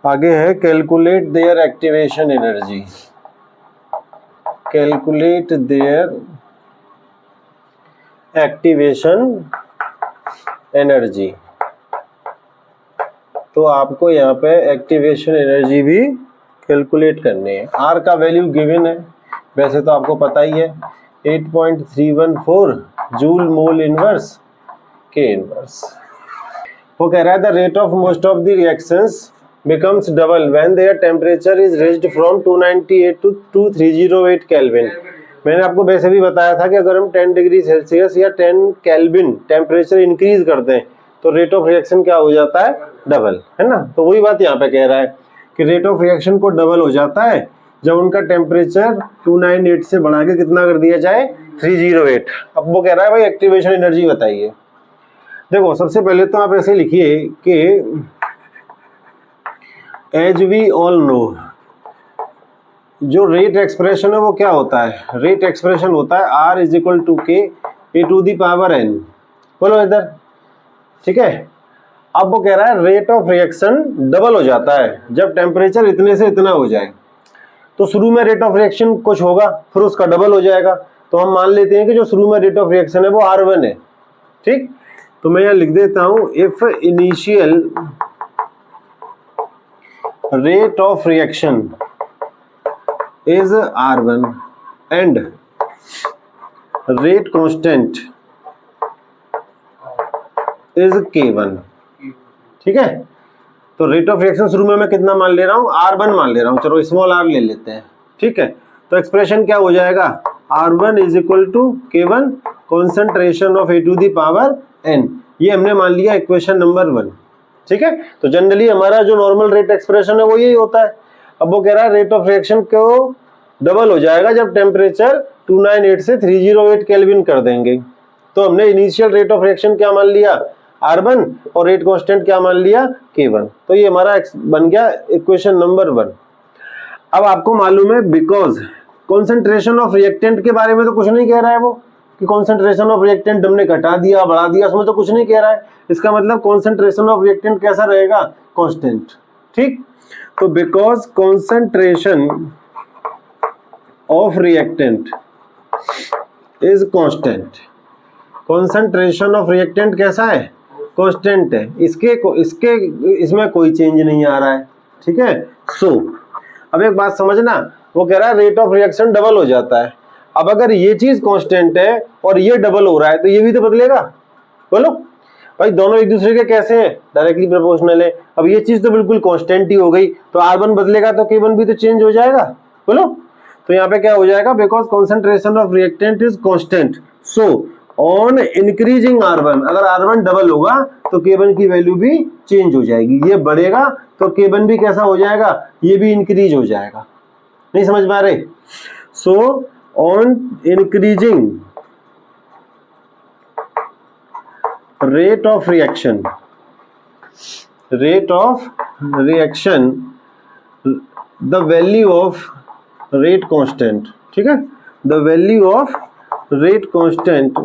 आगे है calculate their activation energy. Calculate their activation energy. तो आपको यहाँ पे एक्टिवेशन एनर्जी भी कैलकुलेट करनी है. आर का वैल्यू गिवन है, वैसे तो आपको पता ही है 8.314 joule mole inverse K inverse. वो कह रहा है the rate of most of the reactions becomes double when their temperature is raised from 298 to 308 kelvin. मैंने आपको वैसे भी बताया था कि अगर हम 10 डिग्री सेल्सियस या 10 केल्विन टेम्परेचर इंक्रीज करते हैं तो रेट ऑफ रिएक्शन क्या हो जाता है, डबल, है ना। तो वही बात यहाँ पे कह रहा है कि रेट ऑफ रिएक्शन को डबल हो जाता है जब उनका टेम्परेचर 298 से बढ़ा के कितना कर दिया जाए, 308। अब वो कह रहा है भाई एक्टिवेशन एनर्जी बताइए। देखो सबसे पहले तो आप ऐसे लिखिए कि एज वी ऑल नो जो रेट एक्सप्रेशन है वो क्या होता है, रेट एक्सप्रेशन होता है R इज इक्वल टू के ए टू दी पावर n। बोलो इधर, ठीक है। अब वो कह रहा है रेट ऑफ रिएक्शन डबल हो जाता है जब टेम्परेचर इतने से इतना हो जाए। तो शुरू में रेट ऑफ रिएक्शन कुछ होगा, फिर उसका डबल हो जाएगा। तो हम मान लेते हैं कि जो शुरू में रेट ऑफ रिएक्शन है वो R1 है, ठीक। तो मैं यहाँ लिख देता हूँ if initial rate of reaction is R1 and rate constant is K1, ठीक है। तो रेट ऑफ रिएक्शन शुरू में मैं कितना मान ले रहा हूँ, R1 मान ले रहा हूँ, चलो स्मॉल r ले लेते हैं, ठीक है। तो एक्सप्रेशन क्या हो जाएगा, R1 is equal to K1 concentration of A to the power n। ये हमने मान लिया इक्वेशन नंबर 1, ठीक है। तो जनरली हमारा जो नॉर्मल रेट एक्सप्रेशन है वो यही होता है। अब वो कह रहा है रेट ऑफ रिएक्शन को डबल हो जाएगा जब टेम्परेचर 298 से 308 केल्विन कर देंगे। तो हमने इनिशियल रेट ऑफ रिएक्शन क्या मान लिया, R1, और रेट कांस्टेंट क्या मान लिया, K1। तो ये हमारा बन गया इक्वेशन नंबर 1। अब आपको मालूम है बिकॉज कॉन्सेंट्रेशन ऑफ रिएक्टेंट के बारे में तो कुछ नहीं कह रहा है वो, कि कॉन्सेंट्रेशन ऑफ रिएक्टेंट हमने घटा दिया बढ़ा दिया, उसमें तो कुछ नहीं कह रहा है। इसका मतलब कॉन्सेंट्रेशन ऑफ रिएक्टेंट कैसा रहेगा, कांस्टेंट, ठीक। तो because concentration of reactant is constant, concentration of reactant कैसा है, कांस्टेंट है, इसमें कोई चेंज नहीं आ रहा है, ठीक है। सो अब एक बात समझना, वो कह रहा है रेट ऑफ रिएक्शन डबल हो जाता है। अब अगर ये चीज कांस्टेंट है और ये डबल हो रहा है तो ये भी तो बदलेगा। बोलो भाई, दोनों एक दूसरे के कैसे हैं, डायरेक्टली प्रोपोर्शनल है। अब ये चीज तो बिल्कुल कांस्टेंट ही हो गई, तो R1 बदलेगा तो K1 भी तो चेंज हो जाएगा। बोलो, तो यहाँ पे क्या हो जाएगा, because concentration of reactant is constant, so on increasing R1, अगर R1 डबल होगा तो K1 की वैल्यू भी चेंज हो जाएगी। ये बढ़ेगा तो K1 भी कैसा हो जाएगा, ये भी इंक्रीज हो जाएगा। नहीं समझ पा रहे। सो on increasing rate of reaction the value of rate constant, ठीक है, the value of rate constant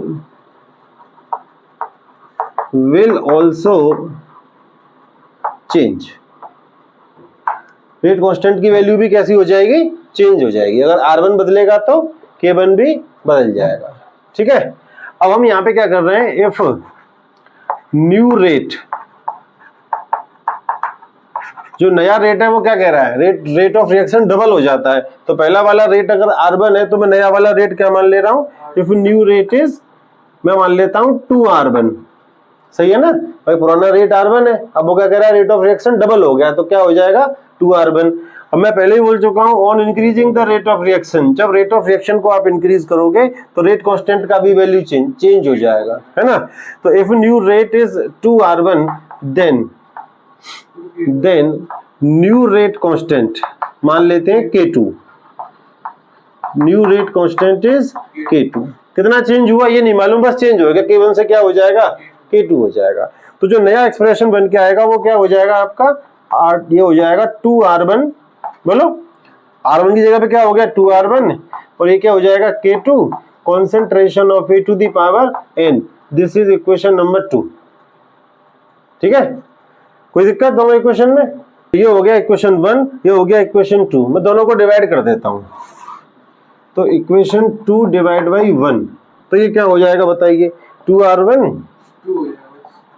will also change। Rate constant की वैल्यू भी कैसी हो जाएगी, चेंज हो जाएगी। अगर R1 बदलेगा तो K1 भी बदल जाएगा, ठीक है। अब हम यहाँ पे क्या कर रहे हैं, इफ न्यू रेट, जो नया रेट है वो क्या कह रहा है, रेट ऑफ रिएक्शन डबल हो जाता है। तो पहला वाला रेट अगर R1 है तो मैं नया वाला रेट क्या मान ले रहा हूँ, इफ न्यू रेट इज, मैं मान लेता हूँ 2R1, सही है ना भाई। पुराना रेट R1 है, अब वो क्या कह रहा है, रेट ऑफ रिएक्शन डबल हो गया तो क्या हो जाएगा, 2R1। अब मैं पहले ही बोल चुका हूं, on increasing the rate of reaction, जब रेट ऑफ रिएक्शन को आप इंक्रीज करोगे तो रेट कांस्टेंट का भी वैल्यू चेंज हो जाएगा, है ना। तो if new rate is 2R1 then new rate constant मान लेते हैं K2, new rate constant is K2। कितना चेंज हुआ ये नहीं मालूम, बस चेंज होगा, K1 से क्या हो जाएगा, K2 हो जाएगा। तो जो नया एक्सप्रेशन बन के आएगा वो क्या हो जाएगा आपका, ये हो जाएगा 2R1। बोलो, R1 की जगह पे क्या हो गया 2R1, और ये क्या हो जाएगा K2 concentration of A to the power n। This is equation number 2, ठीक है। कोई दिक्कत दोनों इक्वेशन में, ये हो गया इक्वेशन 1, ये हो गया इक्वेशन 2। मैं दोनों को डिवाइड कर देता हूं, तो इक्वेशन 2 डिवाइड बाई 1, तो ये क्या हो जाएगा बताइए,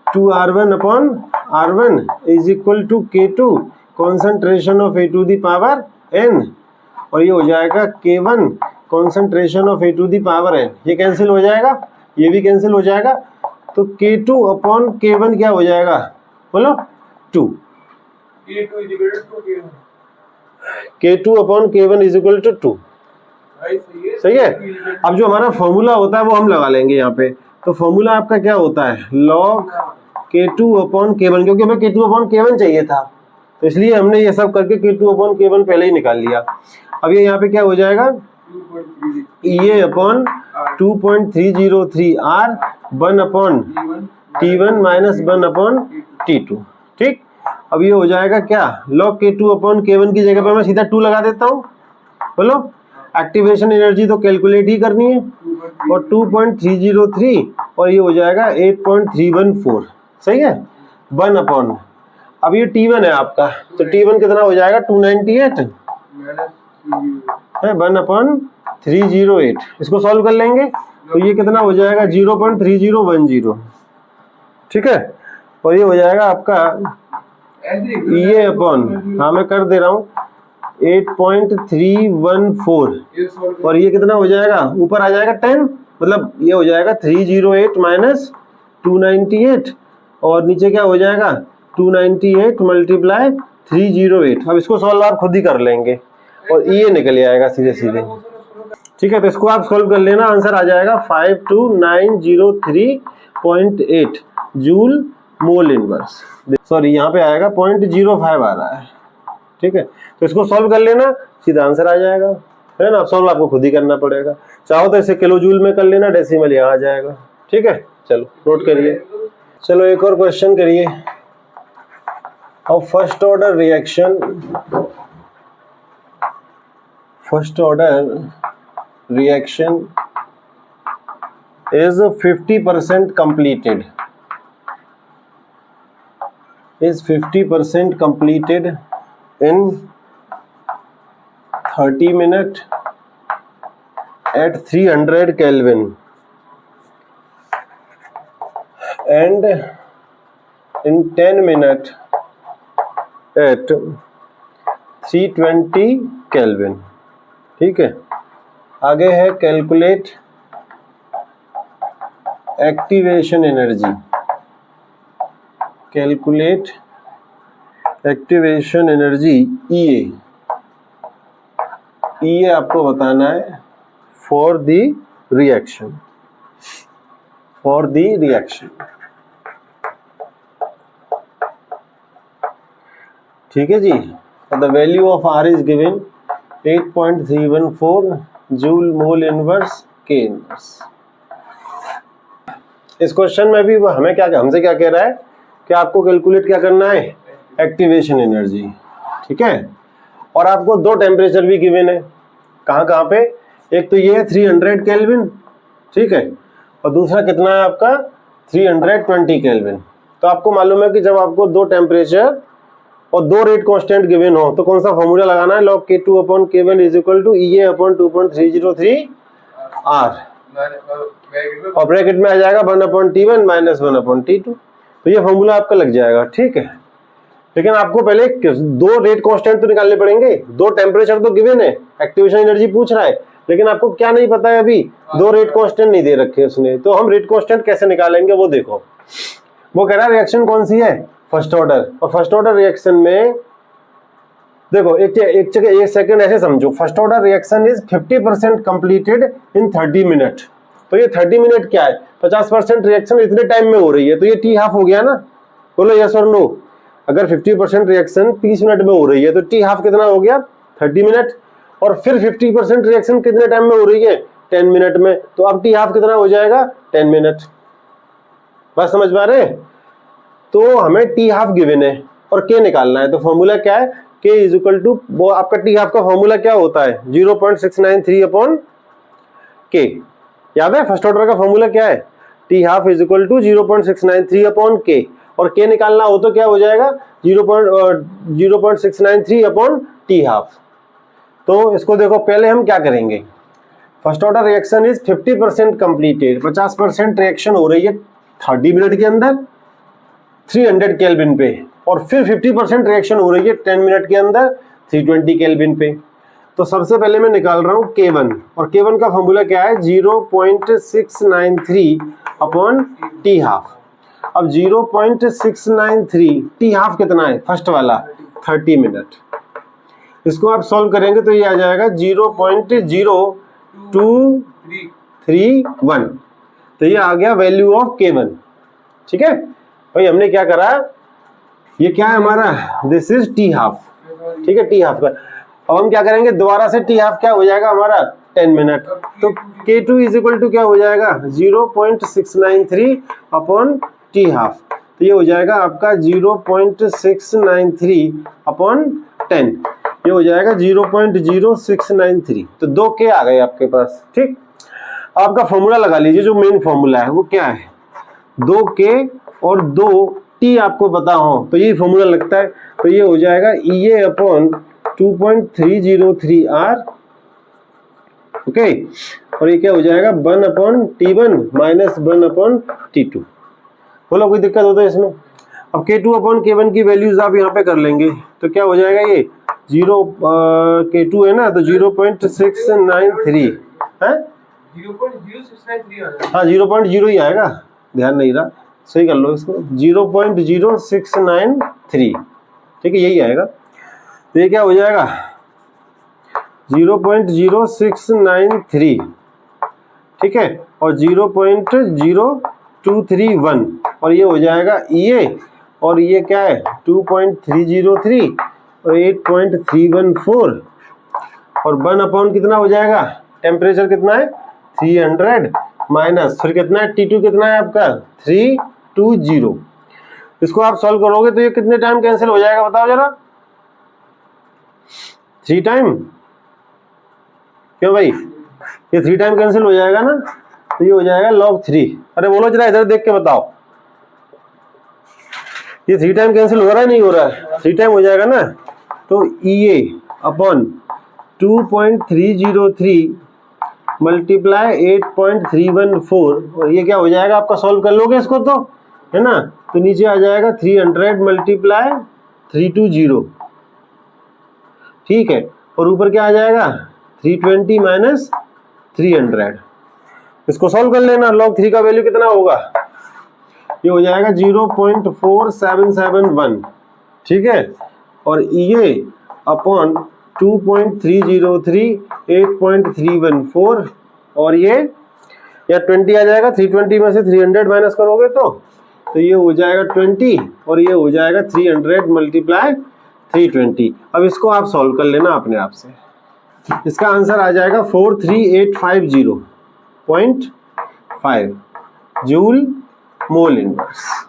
2R1 upon R1 is equal to K2 concentration of A to the power n, और ये हो जाएगा K1 concentration of A to the power n। ये कैंसिल हो जाएगा, ये भी कैंसिल हो जाएगा, तो K2 अपॉन K1 क्या हो जाएगा बोलो 2। K2 is equal to K1. K2 upon K1 is equal to 2। भाई सही है। सही है। K2 is equal to- अब जो हमारा फॉर्मूला होता है वो हम लगा लेंगे यहाँ पे। तो फॉर्मूला आपका क्या होता है log K2 अपॉन K1, क्योंकि हमें K2 अपॉन K1 चाहिए था तो इसलिए हमने ये सब करके K2 अपॉन K1 पहले ही निकाल लिया। अब ये यहाँ पे क्या हो जाएगा 2.3 EA upon 2.303 R 1 upon T1 minus 1 upon T2। ठीक, अब ये हो जाएगा क्या log K2 अपॉन K1 की जगह पे मैं सीधा 2 लगा देता हूँ। बोलो एक्टिवेशन एनर्जी तो कैलकुलेट ही करनी है और 2.303 और ये हो जाएगा 8.314। सही है 1 अपॉन, अब ये T1 है आपका तो T1 कितना हो जाएगा 298 है 1 अपॉन 308। इसको सॉल्व कर लेंगे तो ये कितना हो जाएगा 0.3010। ठीक है, और ये हो जाएगा आपका ये अपॉन, हाँ मैं कर दे रहा हूँ 8.314 और ये कितना हो जाएगा ऊपर आ जाएगा 10, मतलब ये हो जाएगा 308 माइनस 298 और नीचे क्या हो जाएगा 298 मल्टीप्लाई 308। अब इसको सॉल्व आप खुद ही कर लेंगे और ये निकल आएगा सीधे सीधे। ठीक है, तो इसको आप सॉल्व कर लेना, आंसर आ जाएगा 52903.8 जूल मोल इनवर्स। सॉरी यहाँ पे आएगा 0.05 आ रहा है। ठीक है, तो इसको सॉल्व कर लेना सीधा आंसर आ जाएगा, है ना। सॉल्व आपको खुद ही करना पड़ेगा, चाहो तो इसे किलो जूल में कर लेना, डेसिमल यहाँ आ जाएगा। ठीक है, चलो नोट करिए। चलो एक और क्वेश्चन करिए। अब first order reaction is 50% completed, is 50% completed in 30 minutes at 300 Kelvin and in 10 minutes at 320 Kelvin। ठीक है, आगे है calculate activation energy. Calculate activation energy EA आपको बताना है फॉर द रिएक्शन। ठीक है जी, the value of R is given 8.314 joule mole inverse K inverse. इस क्वेश्चन में भी हमसे क्या कह रहा है कि आपको कैलकुलेट क्या करना है एक्टिवेशन एनर्जी। ठीक है, और आपको दो टेम्परेचर भी गिवन है, कहाँ पे, एक तो ये है 300 केल्विन, ठीक है, और दूसरा कितना है आपका 320 केल्विन। तो आपको मालूम है कि जब आपको दो टेम्परेचर और दो रेट कांस्टेंट गिवन हो तो कौन सा फॉर्मूला लगाना है, log K2 upon K1 is equal to EA upon 2.303 R और ब्रैकेट में आ जाएगा 1 upon T1 minus 1 upon T2। तो ये फॉर्मूला आपका लग जाएगा। ठीक है, लेकिन आपको पहले दो रेट कांस्टेंट तो निकालने पड़ेंगे, दो टेम्परेचर तो गिवन है, एक्टिवेशन एनर्जी पूछ रहा है, लेकिन आपको क्या नहीं पता है अभी, दो रेट कांस्टेंट नहीं दे रखे उसने। तो हम रेट कांस्टेंट कैसे निकालेंगे वो देखो। वो कह रहा है रिएक्शन कौन सी है, फर्स्ट ऑर्डर, और फर्स्ट ऑर्डर रिएक्शन में देखो एक सेकंड ऐसे समझो, first order reaction is 50% completed in 30 minute. तो ये 30 मिनट क्या है, 50% रिएक्शन इतने टाइम में हो रही है, तो ये टी हाफ हो गया ना, बोलो यस और नो। अगर 50% रिएक्शन 30 मिनट में हो रही है तो टी हाफ कितना हो गया 30 मिनट, और फिर 50% रिएक्शन कितने टाइम में हो रही है 10 मिनट में, तो अब टी हाफ कितना हो जाएगा 10 मिनट। बात समझ पा रहे हैं। तो हमें टी हाफ गिवन है और के निकालना है, तो फॉर्मूला क्या है, के इज इक्वल टू, वो आपका टी हाफ का फॉर्मूला क्या होता है 0.693 अपॉन के। याद है फर्स्ट ऑर्डर का फॉर्मूला क्या है, T half is equal to 0.693 upon K, और के निकालना हो तो क्या हो जाएगा 0.693 अपॉन टी हाफ। तो इसको देखो, पहले हम क्या करेंगे, first order reaction is 50% completed, 50% reaction हो रही है 30 मिनट के अंदर 300 केल्विन पे, और फिर 50% रिएक्शन हो रही है 10 मिनट के अंदर 320 केल्विन पे। तो सबसे पहले मैं निकाल रहा हूं K1, और K1 का फॉर्मूला क्या है 0.693 अपॉन टी हाफ। अब 0.693 टी हाफ कितना है फर्स्ट वाला 30 मिनट। इसको आप सॉल्व करेंगे तो ये आ जाएगा 0.0231। तो ये आ गया वैल्यू ऑफ K1। ठीक है भाई, हमने क्या करा, ये क्या है हमारा, दिस इज टी हाफ। ठीक है, टी हाफ का। अब हम क्या करेंगे, दोबारा से टी हाफ क्या हो जाएगा हमारा 10 मिनट। तो K2 इज इक्वल टू क्या हो जाएगा 0.693 अपॉन टी हाफ। तो ये हो जाएगा आपका 0.693 अपॉन 10, ये हो जाएगा 0.0693। तो 2 K आ गए आपके पास। ठीक, आपका फॉर्मूला लगा लीजिए, जो मेन फॉर्मूला है वो क्या है, 2K और 2T आपको पता हो तो ये फॉर्मूला लगता है। तो ये हो जाएगा EA अपॉन 2.303R। ओके, और ये क्या हो जाएगा 1 upon T1 minus 1 upon T2। बोलो कोई दिक्कत होता है इसमें। अब K2 अपॉन K1 की वैल्यूज आप यहाँ पे कर लेंगे तो क्या हो जाएगा, ये K2 है ना, तो 0.693 है, 0.0693 आ रहा है। हाँ 0.0 ही आएगा, ध्यान नहीं रहा, सही कर लो इसको, 0.0693। ठीक है, यही आएगा। तो ये क्या हो जाएगा 0.0693, ठीक है, और 0.0231, और ये हो जाएगा EA, और ये क्या है 2.303 और 8.314, और 1 अपॉन कितना हो जाएगा, टेम्परेचर कितना है 300 माइनस, फिर कितना है T2 कितना है आपका 320। इसको आप सॉल्व करोगे तो ये कितने टाइम कैंसिल हो जाएगा बताओ जरा, 3 टाइम। क्यों भाई, ये 3 टाइम कैंसिल हो जाएगा ना, तो ये हो जाएगा log 3। अरे बोलो जरा, इधर देख के बताओ, ये 3 टाइम कैंसिल हो रहा है नहीं हो रहा है, 3 टाइम हो जाएगा ना। तो EA अपॉन 2.303 मल्टीप्लाई 8.314, और ये क्या हो जाएगा आपका, सॉल्व कर लोगे इसको तो, है ना, तो नीचे आ जाएगा 300 मल्टीप्लाई 320। ठीक है, और ऊपर क्या आ जाएगा 320 माइनस 300। इसको सॉल्व कर लेना, log 3 का वैल्यू कितना होगा, ये हो जाएगा 0.4771। ठीक है, और EA अपॉन 2.303 8.314, और ये या 20 आ जाएगा, 320 में से 300 माइनस करोगे तो ये हो जाएगा 20, और ये हो जाएगा 300 मल्टीप्लाई 320। अब इसको आप सॉल्व कर लेना अपने आप से, इसका आंसर आ जाएगा 43850.5 जूल मोल इनवर्स।